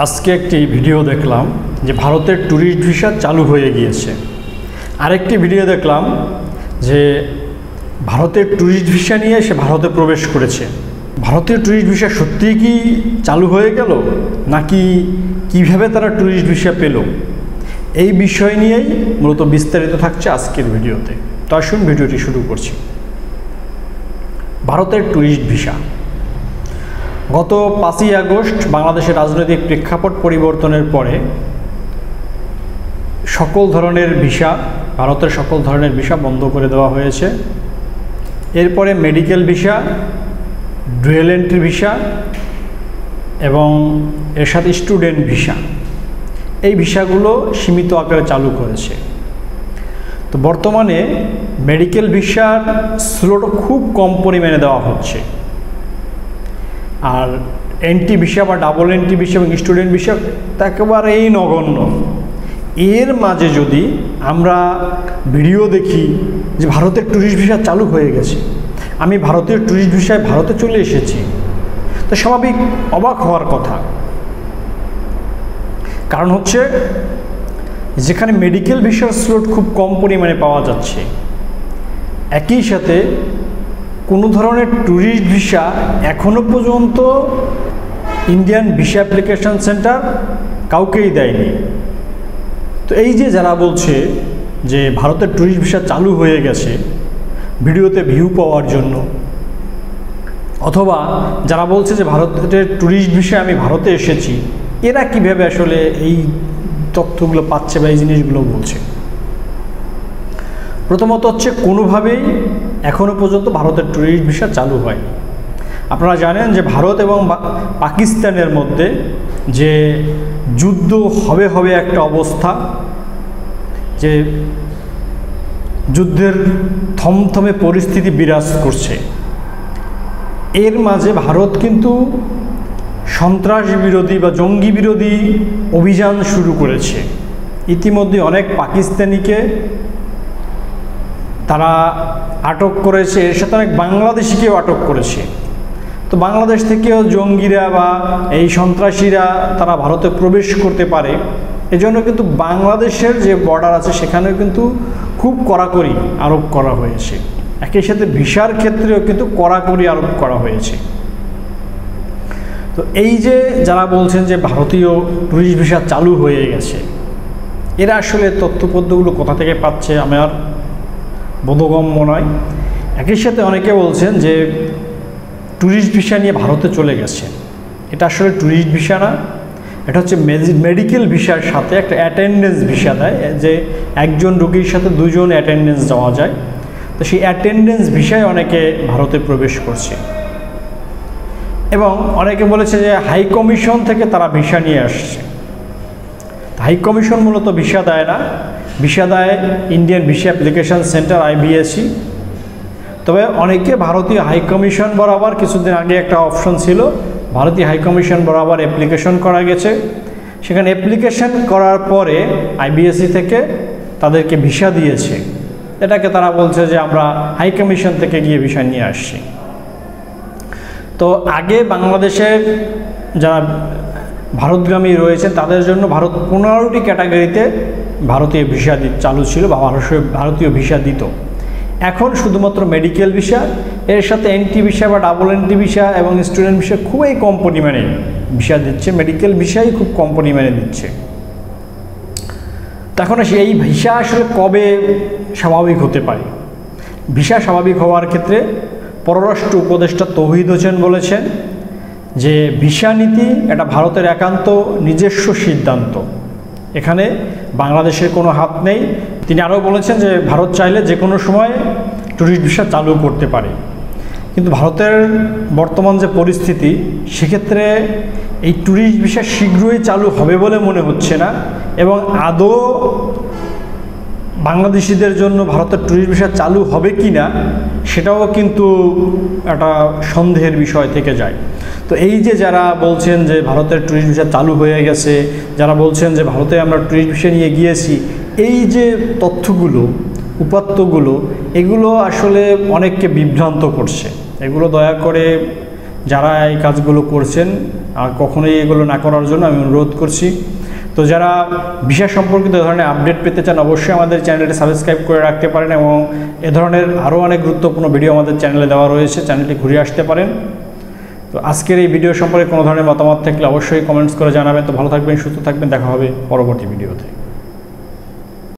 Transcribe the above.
আজকে একটি ভিডিও দেখলাম যে ভারতের ট্যুরিস্ট ভিসা চালু হয়ে গিয়েছে। আরেকটি ভিডিও দেখলাম যে ভারতের ট্যুরিস্ট ভিসা নিয়ে সে ভারতে প্রবেশ করেছে। ভারতের ট্যুরিস্ট ভিসা সত্যিই কি চালু হয়ে গেল, নাকি কিভাবে তারা ট্যুরিস্ট ভিসা পেল, এই বিষয় নিয়েই মূলত বিস্তারিত থাকছে আজকের ভিডিওতে। তো আসুন ভিডিওটি শুরু করছি। ভারতের ট্যুরিস্ট ভিসা গত 5ই আগস্ট বাংলাদেশের রাজনৈতিক প্রেক্ষাপট পরিবর্তনের পরে ভারতের সকল ধরনের ভিসা বন্ধ করে দেওয়া হয়েছে। এরপরে medical visa, dual entry visa এবং এর সাথে স্টুডেন্ট ভিসা, এই ভিসাগুলো সীমিত আকারে চালু করেছে। তো বর্তমানে মেডিকেল ভিসার স্লট খুব কম পরিমাণে দেওয়া হচ্ছে, আর এন্ট্রি ভিসা বা ডাবল এন্ট্রি ভিসা এবং স্টুডেন্ট ভিসা একেবারেই নগণ্য। এর মাঝে যদি আমরা ভিডিও দেখি যে ভারতের ট্যুরিস্ট ভিসা চালু হয়ে গেছে, আমি ভারতীয় ট্যুরিস্ট ভিসায় ভারতে চলে এসেছি, তো স্বাভাবিক অবাক হওয়ার কথা। কারণ হচ্ছে যেখানে মেডিকেল ভিসার স্লট খুব কম পরিমাণে পাওয়া যাচ্ছে, একই সাথে কোনো ধরনের ট্যুরিস্ট ভিসা এখনও পর্যন্ত ইন্ডিয়ান ভিসা অ্যাপ্লিকেশন সেন্টার কাউকেই দেয়নি। তো এই যে যারা বলছে যে ভারতের ট্যুরিস্ট ভিসা চালু হয়ে গেছে ভিডিওতে ভিউ পাওয়ার জন্য, অথবা যারা বলছে যে ভারতের ট্যুরিস্ট ভিসা আমি ভারতে এসেছি, এরা কিভাবে আসলে এই তথ্যগুলো পাচ্ছে বা এই জিনিসগুলো বলছে? প্রথমত হচ্ছে কোনোভাবেই এখনও পর্যন্ত ভারতের ট্যুরিস্ট ভিসা চালু হয়নি। আপনারা জানেন যে ভারত এবং পাকিস্তানের মধ্যে যে যুদ্ধ হবে একটা অবস্থা, যে যুদ্ধের থমথমে পরিস্থিতি বিরাজ করছে। এর মাঝে ভারত কিন্তু সন্ত্রাস বিরোধী বা জঙ্গি বিরোধী অভিযান শুরু করেছে। ইতিমধ্যে অনেক পাকিস্তানিকে তারা আটক করেছে, এর সাথে অনেক বাংলাদেশিকেও আটক করেছে। তো বাংলাদেশ থেকেও জঙ্গিরা বা এই সন্ত্রাসীরা তারা ভারতে প্রবেশ করতে পারে, এজন্য কিন্তু বাংলাদেশের যে বর্ডার আছে সেখানেও কিন্তু খুব কড়াকড়ি আরোপ করা হয়েছে। একই সাথে ভিসার ক্ষেত্রেও কিন্তু কড়াকড়ি আরোপ করা হয়েছে। তো এই যে যারা বলছেন যে ভারতীয় ট্যুরিস্ট ভিসা চালু হয়ে গেছে, এরা আসলে তথ্যপদ্যগুলো কোথা থেকে পাচ্ছে আমার বোধগম্য নয়। একই সাথে অনেকে বলছেন যে ট্যুরিস্ট ভিসা নিয়ে ভারতে চলে গেছে, এটা আসলে ট্যুরিস্ট ভিসা না, এটা হচ্ছে মেডিকেল ভিসার সাথে একটা অ্যাটেন্ডেন্স ভিসা দেয়, যে একজন রোগীর সাথে দুজন অ্যাটেন্ডেন্স দেওয়া যায়। তো সেই অ্যাটেন্ডেন্স ভিসায় অনেকে ভারতে প্রবেশ করছে। এবং অনেকে বলেছে যে হাই কমিশন থেকে তারা ভিসা নিয়ে আসছে। হাই কমিশন মূলত ভিসা দেয় না, ভিসা দেয় Indian visa application centre IVSC। তবে অনেকে ভারতীয় হাই কমিশন বরাবর, কিছুদিন আগে একটা অপশন ছিল ভারতীয় হাই কমিশন বরাবর অ্যাপ্লিকেশন করা গেছে, সেখানে অ্যাপ্লিকেশন করার পরে IVSC থেকে তাদেরকে ভিসা দিয়েছে। এটাকে তারা বলছে যে আমরা হাই কমিশন থেকে গিয়ে ভিসা নিয়ে আসছি। তো আগে বাংলাদেশের যারা ভারতগামী রয়েছেন তাদের জন্য ভারত 15টি ক্যাটাগরিতে ভারতীয় ভিসা চালু ছিল বা ভারতীয় ভিসা দিত। এখন শুধুমাত্র মেডিকেল ভিসা, এর সাথে এন্ট্রি ভিসা বা ডাবল এন্ট্রি ভিসা এবং স্টুডেন্ট ভিসা খুবই কম পরিমাণে ভিসা দিচ্ছে, মেডিকেল ভিসাই খুব কম পরিমাণে দিচ্ছে। তখন এই ভিসা আসলে কবে স্বাভাবিক হতে পারে? ভিসা স্বাভাবিক হওয়ার ক্ষেত্রে পররাষ্ট্র উপদেষ্টা তৌহিদ হোসেন বলেছেন যে ভিসা নীতি এটা ভারতের একান্ত নিজস্ব সিদ্ধান্ত, এখানে বাংলাদেশের কোনো হাত নেই। তিনি আরও বলেছেন যে ভারত চাইলে যে কোনো সময় ট্যুরিস্ট ভিসা চালু করতে পারে, কিন্তু ভারতের বর্তমান যে পরিস্থিতি সেক্ষেত্রে এই ট্যুরিস্ট ভিসা শীঘ্রই চালু হবে বলে মনে হচ্ছে না, এবং আদৌ বাংলাদেশিদের জন্য ভারতের ট্যুরিস্ট ভিসা চালু হবে কি না সেটাও কিন্তু একটা সন্দেহের বিষয় থেকে যায়। তো এই যে যারা বলছেন যে ভারতের ট্যুরিস্ট ভিসা চালু হয়ে গেছে, যারা বলছেন যে ভারতে আমরা ট্যুরিস্ট ভিসা নিয়ে গিয়েছি, এই যে তথ্যগুলো, উপাত্তগুলো, এগুলো আসলে অনেককে বিভ্রান্ত করছে। এগুলো দয়া করে যারা এই কাজগুলো করছেন আর কখনোই এগুলো না করার জন্য আমি অনুরোধ করছি। তো যারা ভিসা সম্পর্কিত এ ধরনের আপডেট পেতে চান অবশ্যই আমাদের চ্যানেলটি সাবস্ক্রাইব করে রাখতে পারেন, এবং এ ধরনের আরও অনেক গুরুত্বপূর্ণ ভিডিও আমাদের চ্যানেলে দেওয়া রয়েছে, চ্যানেলটি ঘুরে আসতে পারেন। তো আজকের এই ভিডিও সম্পর্কে কোনো ধরনের মতামত থাকলে অবশ্যই কমেন্টস করে জানাবেন। তো ভালো থাকবেন, সুস্থ থাকবেন, দেখা হবে পরবর্তী ভিডিওতে।